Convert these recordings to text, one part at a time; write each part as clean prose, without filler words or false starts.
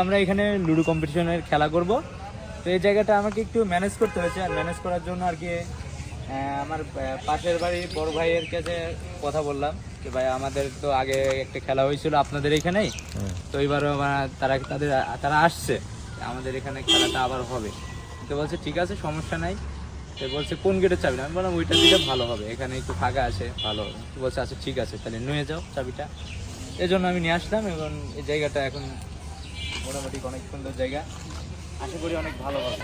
আমরা এখানে লুডো কম্পিটিশনের খেলা করব। তো এই জায়গাটা আমাকে একটু ম্যানেজ করতে হয়েছে, আর ম্যানেজ করার জন্য আর কি আমার পাশের বাড়ি বড় ভাইয়ের কাছে কথা বললাম যে ভাই আমাদের তো আগে একটা খেলা হয়েছিল আপনাদের এখানেই, তো এবারও তারা আসছে আমাদের এখানে খেলাটা আবার হবে। তো বলছে ঠিক আছে সমস্যা নাই। তো বলছে কোন গেটের চাবি? আমি বললাম ওইটা দিলে ভালো হবে, এখানে একটু ফাঁকা আছে ভালো হবে। তো বলছে আচ্ছা ঠিক আছে তাহলে নিয়ে যাও চাবিটা। এই জন্য আমি নিয়ে আসলাম এবং এই জায়গাটা এখন মোটামুটি অনেক সুন্দর জায়গা, আশা করি অনেক ভালো হবে।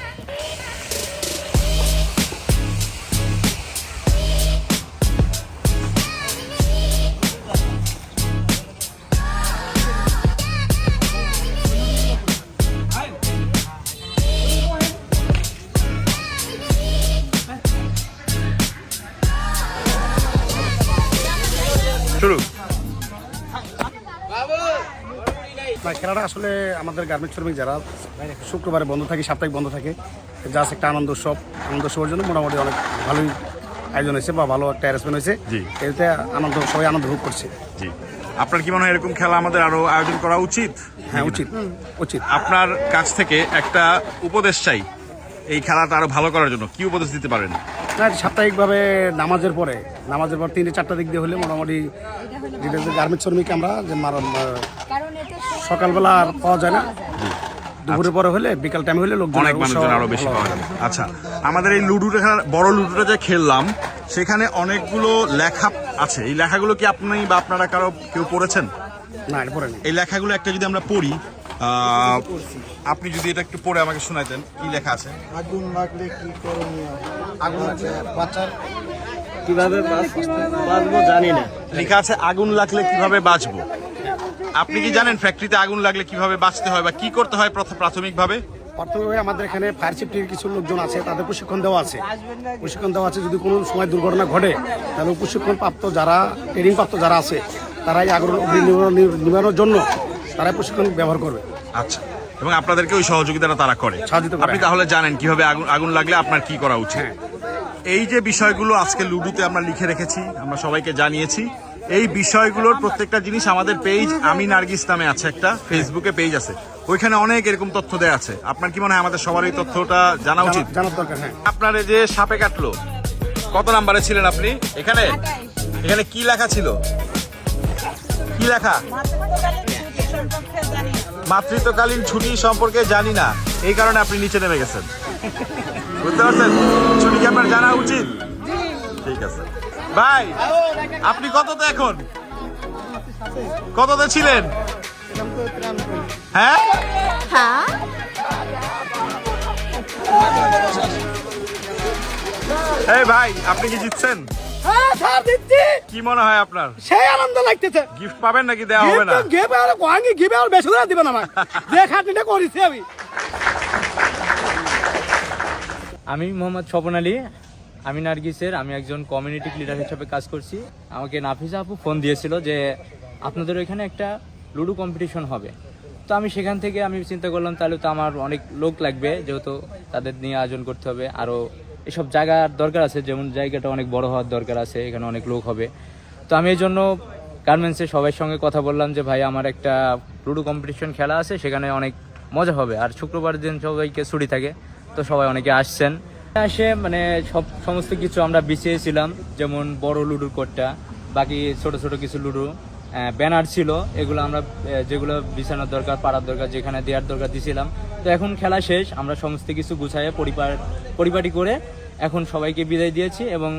খেলাটা আসলে আমাদের গার্মেন্টস শ্রমিক যারা শুক্রবারে বন্ধ থাকে, সাপ্তাহিক বন্ধ থাকে, জাস্ট একটা আনন্দ উৎসবের জন্য মোটামুটি অনেক ভালোই আয়োজন হয়েছে বা ভালো একটা অ্যারেঞ্জমেন্ট হয়েছে। এতে সবাই আনন্দ ভোগ করছে। জি, আপনার কি মনে হয় এরকম খেলা আমাদের আরো আয়োজন করা উচিত? হ্যাঁ, উচিত। আপনার কাছ থেকে একটা উপদেশ চাই এই খেলাটা আরো ভালো করার জন্য, কি উপদেশ দিতে পারেন? সাপ্তাহিকভাবে নামাজের পর 3-4টার দিক দিয়ে হলে মোটামুটি গার্মেন্টস শ্রমিক আমরা যে সকালবেলা আর পাওয়া যায় না, দুপুরের পরে হলে বিকাল টাইম হলে অনেক মানুষজন আরো বেশি পাওয়া যাবে। আচ্ছা, আমাদের এই লুডোটা বড় লুডোটা যে খেললাম সেখানে অনেকগুলো লেখা আছে, এই লেখাগুলো কি আপনি বা আপনারা কেউ পড়েছেন? না, পড়েনি। এই লেখাগুলো একটা যদি আমরা পড়ি, আপনি যদি এটা একটু পড়ে আমাকে শোনাতেন কি লেখা আছে। আগুন লাগলে কি করণীয়? আগুন লাগলে বাঁচার কিভাবে বাঁচবো জানি না। লেখা আছে আগুন লাগলে কিভাবে বাঁচবো। আপনি কি জানেন ফ্যাক্টরিতে আগুন লাগলে কিভাবে বাঁচতে হয় বা কি করতে হয় প্রাথমিকভাবে? প্রথমে আমাদের এখানে ফায়ার সেফটির কিছু লোকজন আছে, তাদের প্রশিক্ষণ দেওয়া আছে। যদি কোনো সময় দুর্ঘটনা ঘটে তাহলে প্রশিক্ষণ প্রাপ্ত যারা ট্রেনিং প্রাপ্ত যারা আছে তারাই আগুন নিবানোর জন্য তারাই প্রশিক্ষণ ব্যবহার করবে। আচ্ছা, এবং আপনাদেরকে ওই সহযোগিতাটা তারা করে। আপনি তাহলে জানেন কিভাবে আগুন লাগলে আপনার কি করা উচিত। এই যে বিষয়গুলো আজকে লুডুতে আমরা লিখে রেখেছি, আমরা সবাইকে জানিয়েছি, এই বিষয়গুলোর প্রত্যেকটা জিনিস আমাদের পেজ আমি নার্গিস নামে আছে, একটা ফেসবুকে পেজ আছে, ওইখানে অনেক এরকম তথ্য দেওয়া আছে। আপনার কি মনে হয় আমাদের সবার এই তথ্যটা জানা উচিত? জানার দরকার। হ্যাঁ। আপনার এই যে সাপে কাটলো, কত নাম্বারে ছিলেন আপনি? এখানে কি লেখা ছিল? কি লেখা? মাতৃত্বকালীন ছুটি সম্পর্কে জানি না, এই কারণে আপনি নিচে নেমে গেছেন। বুঝতে পারছেন? ছুটি কি আপনার জানা উচিত? ঠিক আছে ভাই, আপনি কততে এখন? কততে ছিলেন? হ্যাঁ, এই ভাই আপনি কি জিতছেন? কি মনে হয় আপনার? সেই আনন্দ লাগতেছে। গিফট পাবেন নাকি দেওয়া হবে না? বেশি করে দিবেন আমার, যে খাটনিটা করেছি আমি মোহাম্মদ স্বপন আলী, আমি নার্গিসের আমি একজন কমিউনিটি লিডার হিসেবে কাজ করছি। আমাকে নাফিসা আপু ফোন দিয়েছিল যে আপনাদের ওইখানে একটা লুডো কম্পিটিশন হবে। তো আমি সেখান থেকে চিন্তা করলাম তাহলে তো আমার অনেক লোক লাগবে, যেহেতু তাদের নিয়ে আয়োজন করতে হবে, আরও এসব জায়গার দরকার আছে, যেমন জায়গাটা অনেক বড় হওয়ার দরকার আছে, এখানে অনেক লোক হবে। তো আমি এই জন্য গার্মেন্টসের সবার সঙ্গে কথা বললাম যে ভাই আমার একটা লুডো কম্পিটিশন খেলা আছে, সেখানে অনেক মজা হবে, আর শুক্রবার দিন সবাইকে ছুটি থাকে, তো সবাই অনেকে আসছেন। সমস্ত কিছু আমরা বিছিয়েছিলাম, যেমন বড় লুডোর কোটটা, বাকি ছোট ছোট কিছু লুডো, ব্যানার ছিল, এগুলো আমরা যেগুলো বিছানোর দরকার, পাড়ার দরকার, যেখানে দেওয়ার দরকার দিছিলাম। তো এখন খেলা শেষ, আমরা সমস্ত কিছু গুছাইয়ে পরিপাটি করে এখন সবাইকে বিদায় দিয়েছি এবং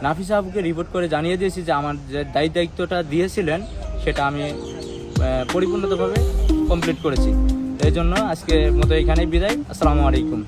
নাফিসা আপুকে রিপোর্ট করে জানিয়ে দিয়েছি যে আমার যে দায়িত্বটা দিয়েছিলেন সেটা আমি পরিপূর্ণভাবে কমপ্লিট করেছি। এই জন্য আজকের মতো এখানেই বিদায়। আসসালামু আলাইকুম।